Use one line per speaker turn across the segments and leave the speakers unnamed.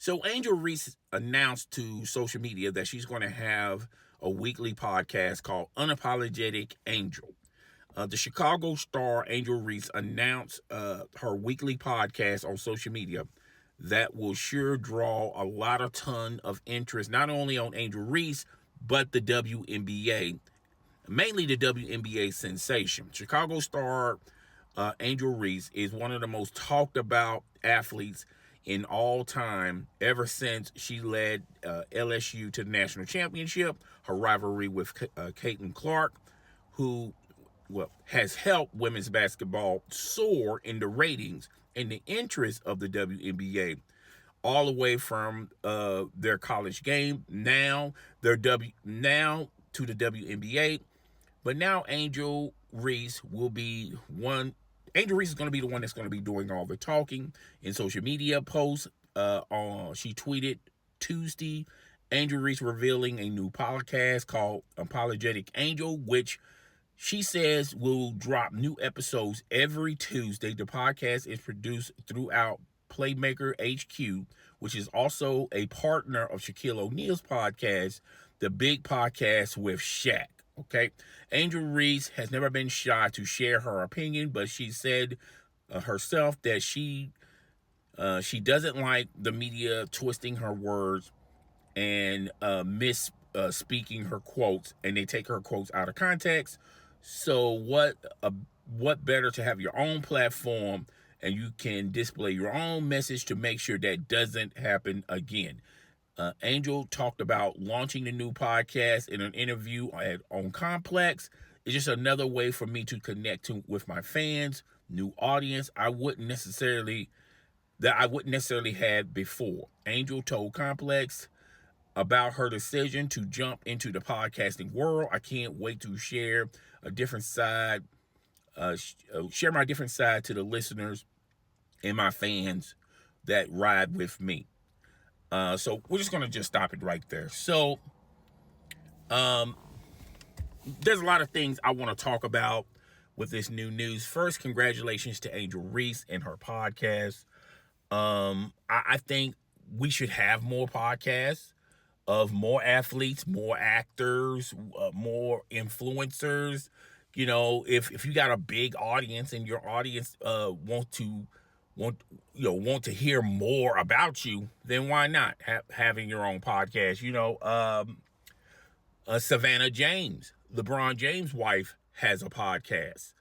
So Angel Reese announced to social media that she's going to have a weekly podcast called Unapologetic Angel. The Chicago star Angel Reese announced her weekly podcast on social media that will sure draw a lot of ton of interest, not only on Angel Reese, but the WNBA, mainly the WNBA sensation. Chicago star Angel Reese is one of the most talked about athletes in all time ever since she led LSU to the national championship. Her rivalry with Caitlin Clark, who has helped women's basketball soar in the ratings and the interest of the WNBA, all the way from their college game now now to the WNBA. But now Angel Reese will be one. Angel Reese is going to be the one that's going to be doing all the talking in social media posts. She tweeted Tuesday, Angel Reese revealing a new podcast called Apologetic Angel, which she says will drop new episodes every Tuesday. The podcast is produced throughout Playmaker HQ, which is also a partner of Shaquille O'Neal's podcast, The Big Podcast with Shaq. Okay. Angel Reese has never been shy to share her opinion, but she said herself that she doesn't like the media twisting her words and speaking her quotes, and they take her quotes out of context. So what better to have your own platform and you can display your own message to make sure that doesn't happen again. Angel talked about launching the new podcast in an interview on Complex. It's just another way for me to connect with my fans, new audience I wouldn't necessarily had before. Angel told Complex about her decision to jump into the podcasting world. I can't wait to share a different side, share my different side to the listeners and my fans that ride with me. So we're just going to just stop it right there. So there's a lot of things I want to talk about with this new news. First, congratulations to Angel Reese and her podcast. I think we should have more podcasts of more athletes, more actors, more influencers. You know, if you got a big audience and your audience want to hear more about you, then why not having your own podcast? You know, Savannah James, LeBron James' wife, has a podcast.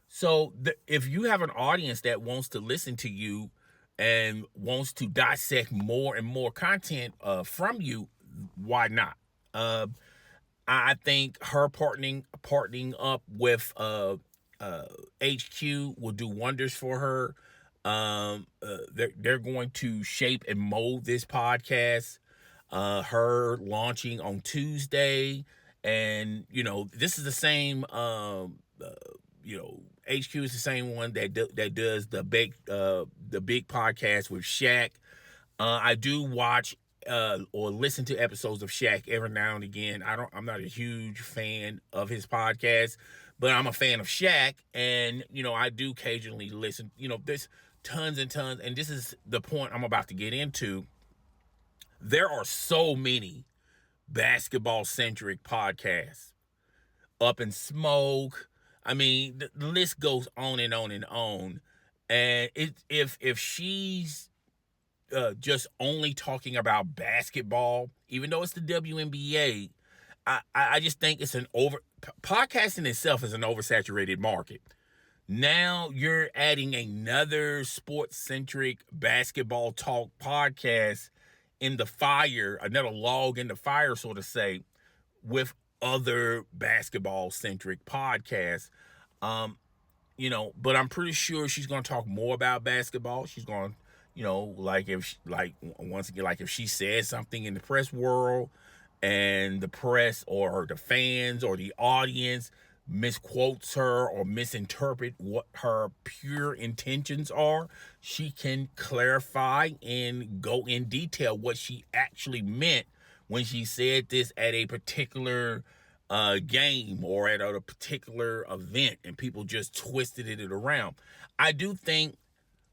So if you have an audience that wants to listen to you and wants to dissect more and more content from you, why not? I think her partnering up with HQ will do wonders for her. They're going to shape and mold this podcast. Her launching on Tuesday, and you know this is the same. HQ is the same one that does the big podcast with Shaq. I do watch or listen to episodes of Shaq every now and again. I'm not a huge fan of his podcast, but I'm a fan of Shaq, and you know I do occasionally listen. You know, there's tons and tons, and this is the point I'm about to get into. There are so many basketball-centric podcasts. Up in Smoke. I mean, the list goes on and on and on. And if she's just only talking about basketball, even though it's the WNBA, I just think it's podcasting itself is an oversaturated market. Now you're adding another sports-centric basketball talk podcast in the fire, another log in the fire, so to say, with other basketball-centric podcasts. But I'm pretty sure she's going to talk more about basketball. She's going to, if she says something in the press world and the press or the fans or the audience misquotes her or misinterpret what her pure intentions are, she can clarify and go in detail what she actually meant when she said this at a particular game or at a particular event and people just twisted it around. I do think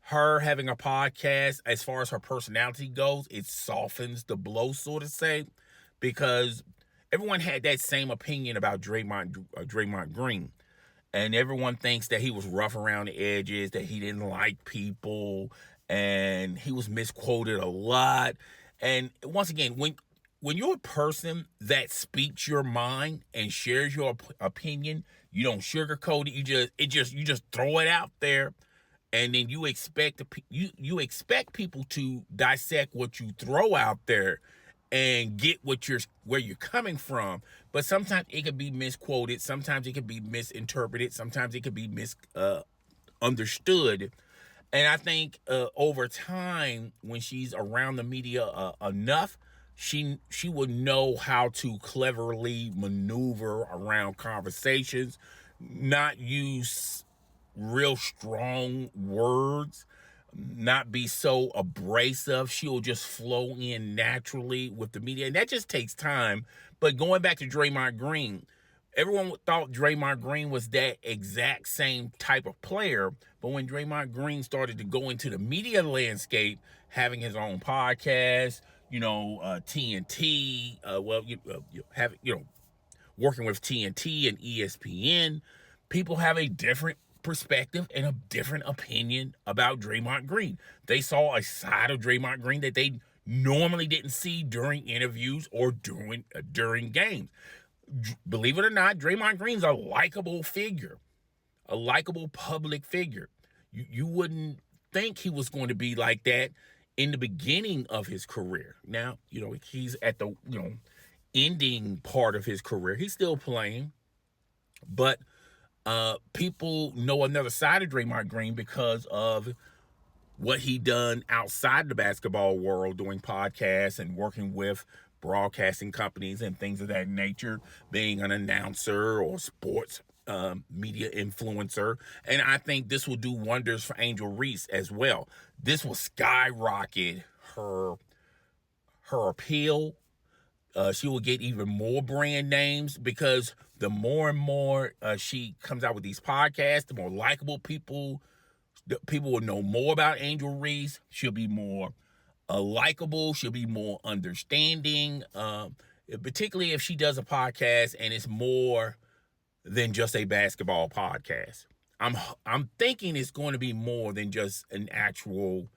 her having a podcast, as far as her personality goes, it softens the blow, so to say, because everyone had that same opinion about Draymond Green. And everyone thinks that he was rough around the edges, that he didn't like people, and he was misquoted a lot. And once again, when you're a person that speaks your mind and shares your opinion, you don't sugarcoat it. You just throw it out there, and then you expect you expect people to dissect what you throw out there and get where you're coming from. But sometimes it could be misquoted, sometimes it could be misinterpreted, sometimes it could be misunderstood. And I think over time, when she's around the media enough, she would know how to cleverly maneuver around conversations, not use real strong words, not be so abrasive. She'll just flow in naturally with the media, and that just takes time. But going back to Draymond Green, everyone thought Draymond Green was that exact same type of player. But when Draymond Green started to go into the media landscape, having his own podcast, TNT, working with TNT and ESPN, people have a different perspective and a different opinion about Draymond Green. They saw a side of Draymond Green that they normally didn't see during interviews or during games. Believe it or not, Draymond Green's a likable figure, a likable public figure. You wouldn't think he was going to be like that in the beginning of his career. Now, he's at the, ending part of his career. He's still playing, but people know another side of Draymond Green because of what he done outside the basketball world, doing podcasts and working with broadcasting companies and things of that nature, being an announcer or sports media influencer. And I think this will do wonders for Angel Reese as well. This will skyrocket her appeal. She will get even more brand names, because the more and more she comes out with these podcasts, the more likable people will know more about Angel Reese. She'll be more likable. She'll be more understanding, particularly if she does a podcast and it's more than just a basketball podcast. I'm thinking it's going to be more than just an actual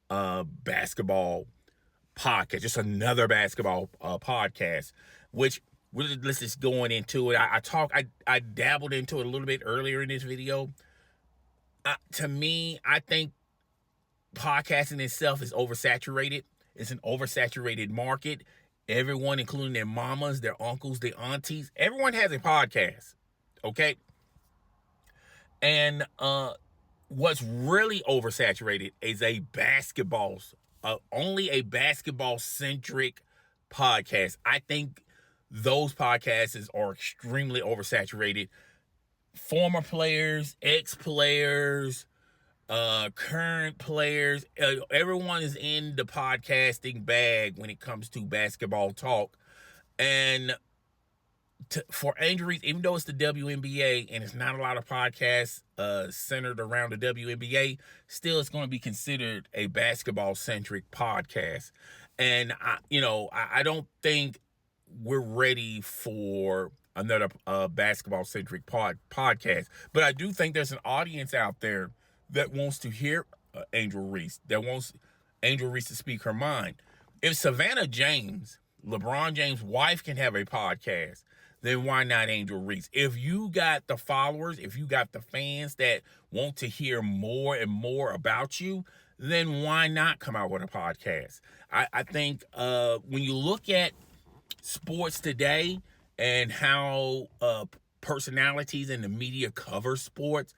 basketball podcast, just another basketball podcast, which let's just going into it. I dabbled into it a little bit earlier in this video. To me, I think podcasting itself is oversaturated. It's an oversaturated market. Everyone, including their mamas, their uncles, their aunties, everyone has a podcast. Okay. And what's really oversaturated is only a basketball centric podcast. I think those podcasts are extremely oversaturated. Former players, ex-players, current players, everyone is in the podcasting bag when it comes to basketball talk. And for Angel Reese, even though it's the WNBA and it's not a lot of podcasts centered around the WNBA, still it's going to be considered a basketball-centric podcast. And I don't think we're ready for another basketball-centric podcast. But I do think there's an audience out there that wants to hear Angel Reese, that wants Angel Reese to speak her mind. If Savannah James, LeBron James' wife, can have a podcast, then why not Angel Reese? If you got the followers, if you got the fans that want to hear more and more about you, then why not come out with a podcast? I think when you look at sports today and how personalities in the media cover sports,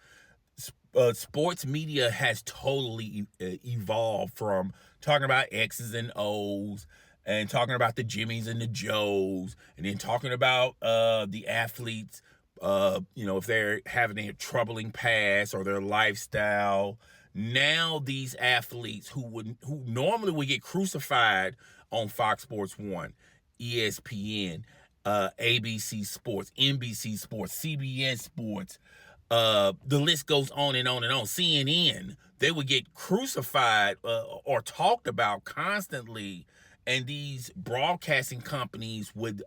sports media has totally evolved from talking about X's and O's and talking about the Jimmys and the Joes, and then talking about the athletes, if they're having a troubling past or their lifestyle. Now these athletes who normally would get crucified on Fox Sports 1, ESPN, ABC Sports, NBC Sports, CBS Sports, The list goes on and on and on. CNN, they would get crucified or talked about constantly, and these broadcasting companies would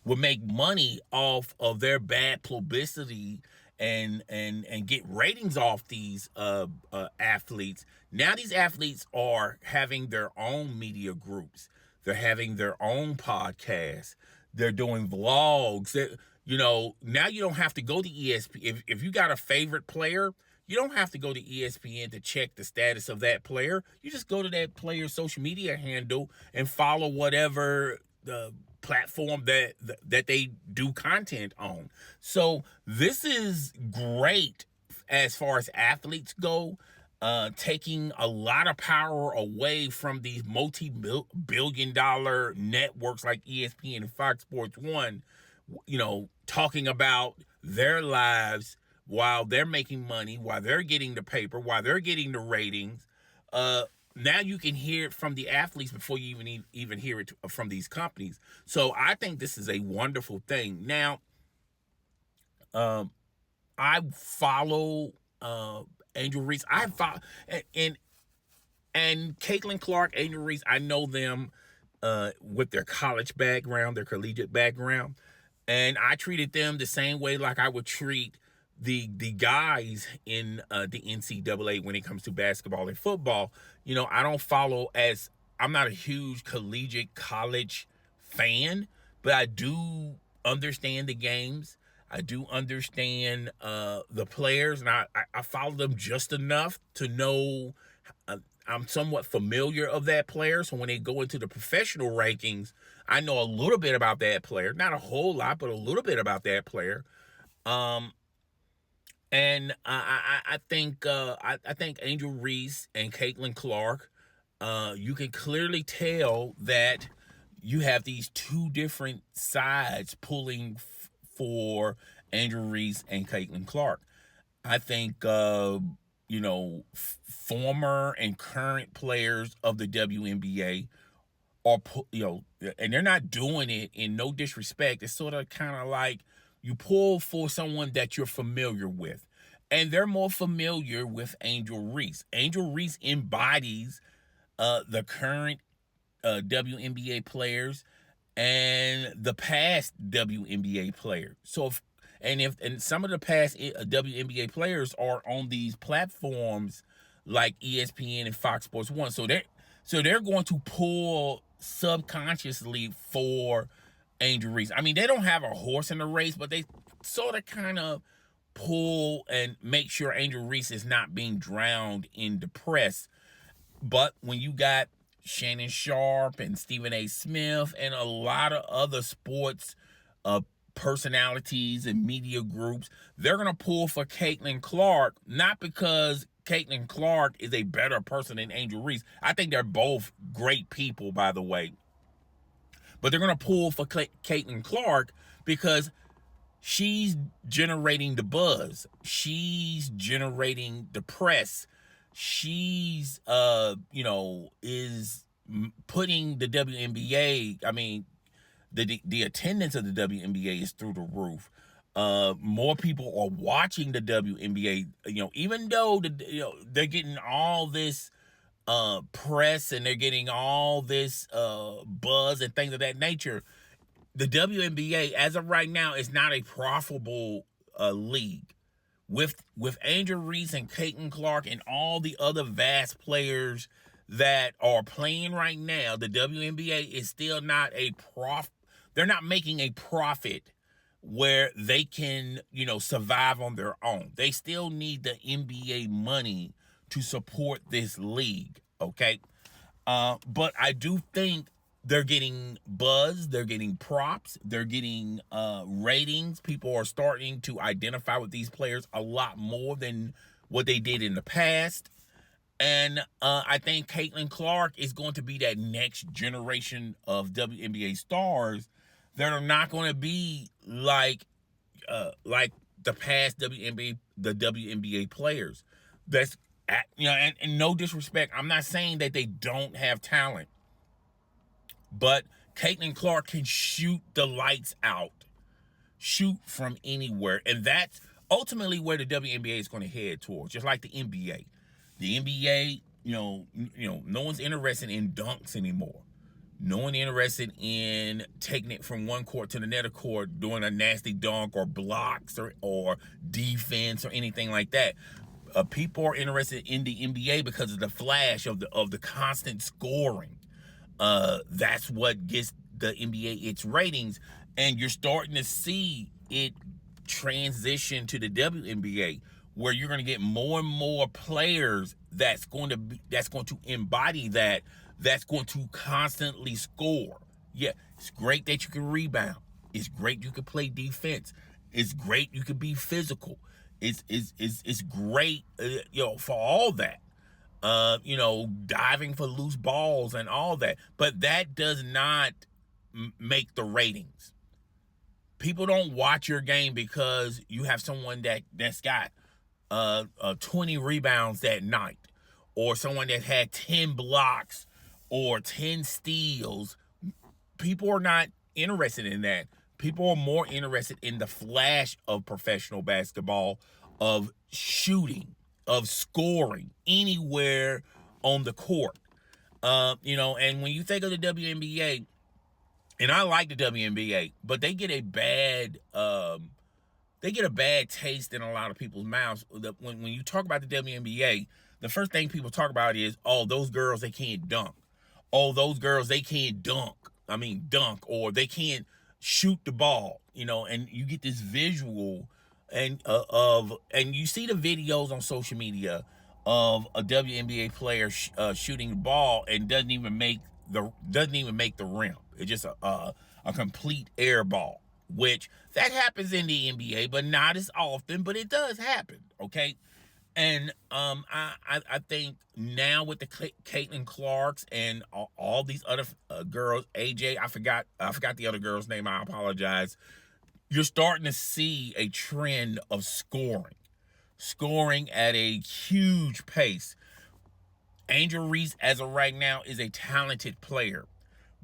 make money off of their bad publicity and get ratings off these athletes. Now these athletes are having their own media groups. They're having their own podcasts. They're doing vlogs. Now you don't have to go to ESPN. If you got a favorite player, you don't have to go to ESPN to check the status of that player. You just go to that player's social media handle and follow whatever the platform that they do content on. So this is great as far as athletes go, taking a lot of power away from these multi-billion-dollar networks like ESPN and Fox Sports 1, talking about their lives while they're making money, while they're getting the paper, while they're getting the ratings. Now you can hear it from the athletes before you even hear it from these companies. So I think this is a wonderful thing. Now, I follow Angel Reese. I follow and Caitlin Clark, Angel Reese. I know them with their college background, their collegiate background, and I treated them the same way like I would treat the guys in the NCAA when it comes to basketball and football. I don't follow I'm not a huge collegiate college fan, but I do understand the games. I do understand the players, and I follow them just enough to know I'm somewhat familiar of that player. So when they go into the professional rankings, I know a little bit about that player. Not a whole lot, but a little bit about that player. And I think Angel Reese and Caitlin Clark, you can clearly tell that you have these two different sides pulling for Angel Reese and Caitlin Clark. I think former and current players of the WNBA are and they're not doing it in no disrespect. It's sort of kind of like you pull for someone that you're familiar with. And they're more familiar with Angel Reese. Angel Reese embodies the current WNBA players and the past WNBA players. So if some of the past WNBA players are on these platforms like ESPN and Fox Sports 1. So they're going to pull subconsciously for Angel Reese. I mean, they don't have a horse in the race, but they sort of kind of pull and make sure Angel Reese is not being drowned in the press. But when you got Shannon Sharp and Stephen A. Smith and a lot of other sports personalities and media groups, they're going to pull for Caitlin Clark, not because Caitlin Clark is a better person than Angel Reese. I think they're both great people, by the way. But they're going to pull for Caitlin Clark because she's generating the buzz. She's generating the press. She's, is putting the WNBA. I mean, the attendance of the WNBA is through the roof. More people are watching the WNBA. Even though they're getting all this press and they're getting all this buzz and things of that nature. The WNBA, as of right now, is not a profitable league. With Angel Reese and Caitlin Clark and all the other vast players that are playing right now, the WNBA is still not they're not making a profit where they can, survive on their own. They still need the NBA money to support this league, okay? But I do think they're getting buzz, they're getting props, they're getting ratings. People are starting to identify with these players a lot more than what they did in the past. And I think Caitlin Clark is going to be that next generation of WNBA stars that are not going to be like the past WNBA players. That's and no disrespect, I'm not saying that they don't have talent. But Caitlin Clark can shoot the lights out. shoot from anywhere. And that's ultimately where the WNBA is going to head towards, just like the NBA. The NBA, no one's interested in dunks anymore. No one interested in taking it from one court to the nether court, doing a nasty dunk or blocks or defense or anything like that. People are interested in the NBA because of the flash of the constant scoring. That's what gets the NBA its ratings, and you're starting to see it transition to the WNBA, where you're going to get more and more players that's going to embody that's going to constantly score. Yeah, it's great that you can rebound. It's great you can play defense. It's great you can be physical. It's great, for all that. Diving for loose balls and all that. But that does not make the ratings. People don't watch your game because you have someone that's got 20 rebounds that night, or someone that had 10 blocks or 10 steals. People are not interested in that. People are more interested in the flash of professional basketball, of shooting, of scoring anywhere on the court. And when you think of the WNBA, and I like the WNBA, but they get a bad taste in a lot of people's mouths. When you talk about the WNBA, the first thing people talk about is, oh, those girls, they can't dunk. Oh, those girls, they can't dunk, or they can't shoot the ball, and you get this visual and you see the videos on social media of a WNBA player shooting the ball and doesn't even make the rim. It's just a complete air ball, which that happens in the NBA, but not as often, but it does happen. Okay. And I think now with the Caitlin Clarks and all these other girls, AJ, I forgot the other girl's name. I apologize. You're starting to see a trend of scoring at a huge pace. Angel Reese, as of right now, is a talented player.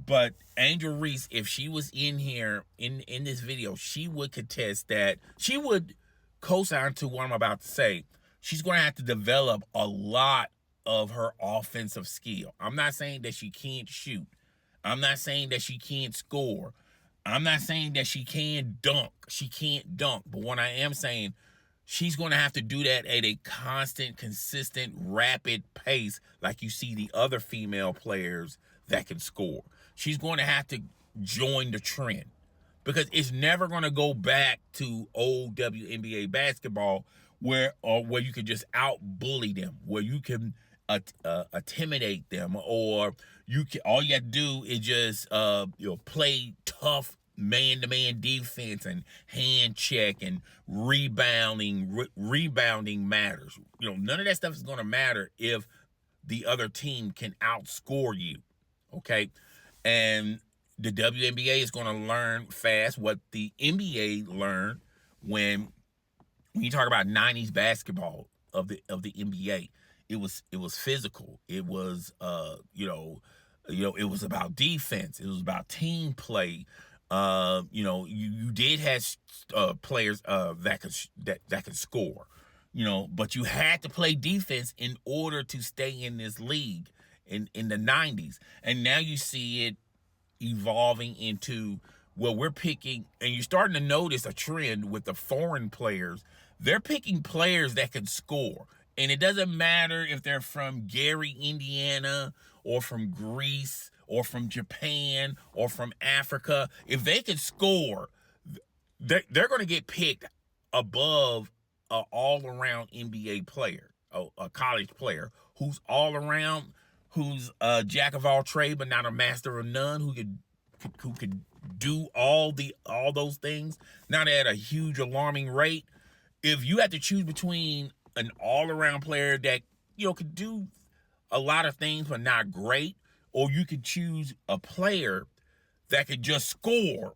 But Angel Reese, if she was in here in this video, she would contest that. She would co-sign to what I'm about to say. She's going to have to develop a lot of her offensive skill. I'm not saying that she can't shoot. I'm not saying that she can't score. I'm not saying that she can dunk. She can't dunk. But what I am saying, she's going to have to do that at a constant, consistent, rapid pace like you see the other female players that can score. She's going to have to join the trend, because it's never going to go back to old WNBA basketball where you can just out-bully them, where you can intimidate them, or all you have to do is just play tough man-to-man defense and hand check and rebounding. Rebounding matters. None of that stuff is going to matter if the other team can outscore you. Okay, and the WNBA is going to learn fast what the NBA learned when you talk about 90s basketball of the NBA. It was physical. It was it was about defense. It was about team play. You did have players that could score, but you had to play defense in order to stay in this league in the 90s. And now you see it evolving into where we're picking, and you're starting to notice a trend with the foreign players. They're picking players that can score. And it doesn't matter if they're from Gary, Indiana, or from Greece, or from Japan, or from Africa. If they can score, they're going to get picked above an all-around NBA player, a college player who's all around, who's a jack of all trades but not a master of none, who could do all those things, not at a huge alarming rate. If you had to choose between an all-around player that could do a lot of things but not great, or you could choose a player that could just score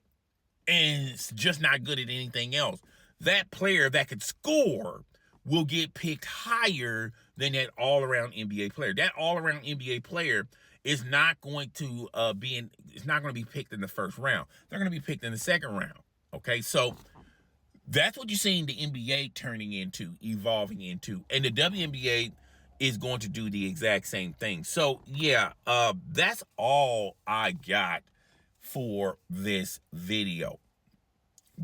and it's just not good at anything else, that player that could score will get picked higher than that all-around NBA player. That all-around NBA player is not going to be picked in the first round. They're going to be picked in the second round. Okay, so that's what you're seeing the NBA turning into, evolving into, and the WNBA is going to do the exact same thing. So yeah, that's all I got for this video,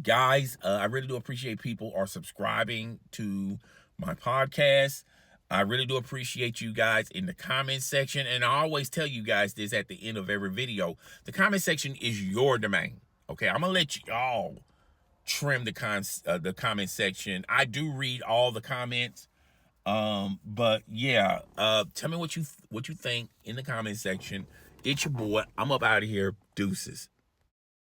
guys. I really do appreciate people are subscribing to my podcast. I really do appreciate you guys in the comment section, and I always tell you guys this at the end of every video: the comment section is your domain. Okay, I'm gonna let y'all trim the comment section. I do read all the comments, but yeah, tell me what you think in the comment section. It's your boy. I'm up out of here. Deuces.